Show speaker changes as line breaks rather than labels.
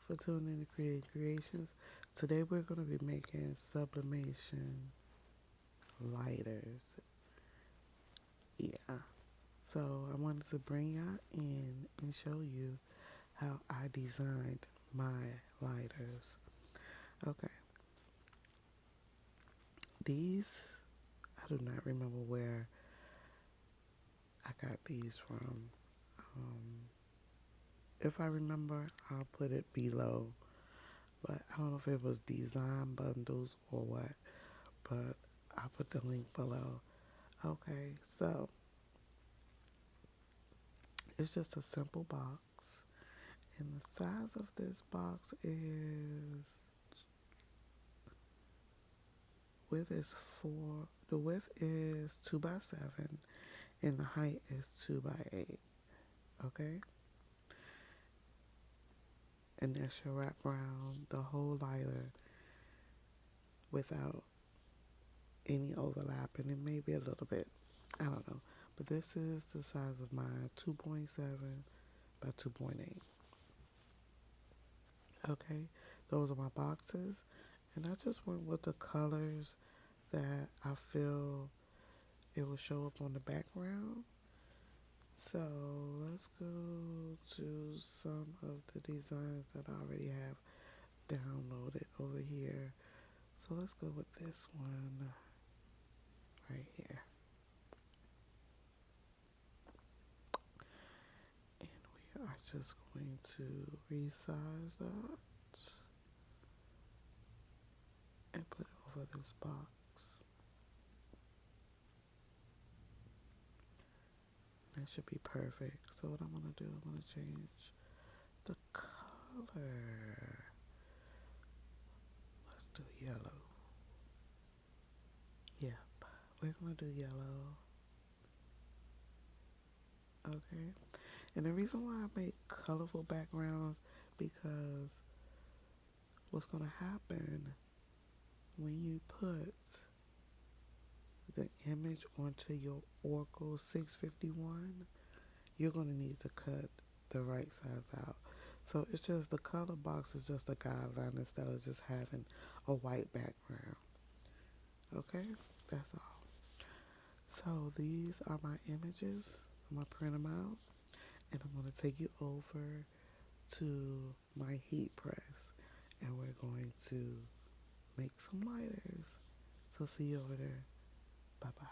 for tuning in to Creationz. Today we're going to be making sublimation lighters. Yeah. So I wanted to bring y'all in and show you how I designed my lighters. Okay. These, I do not remember where I got these from. If I remember, I'll put it below. But I don't know if it was design bundles or what. But I'll put the link below. Okay, so it's just a simple box. And the size of this box is, the width is 2 by 7 and the height is 2 by 8. Okay? And that should wrap around the whole lighter without any overlap, and it may be a little bit, I don't know. But this is the size of mine, 2.7 by 2.8. Okay, those are my boxes, and I just went with the colors that I feel it will show up on the background. So let's go to some of the designs that I already have downloaded over here. So let's go with this one right here. And we are just going to resize that and put it over this box. That should be perfect. So what I'm going to do, I'm going to change the color. Let's do yellow. Yep, we're going to do yellow. Okay. And the reason why I make colorful backgrounds, because what's going to happen when you put the image onto your Oracle 651, you're going to need to cut the right size out. So it's just, the color box is just a guideline instead of just having a white background. Okay, that's all. So these are my images. I'm going to print them out, and I'm going to take you over to my heat press, and we're going to make some lighters. So see you over there. Bye-bye.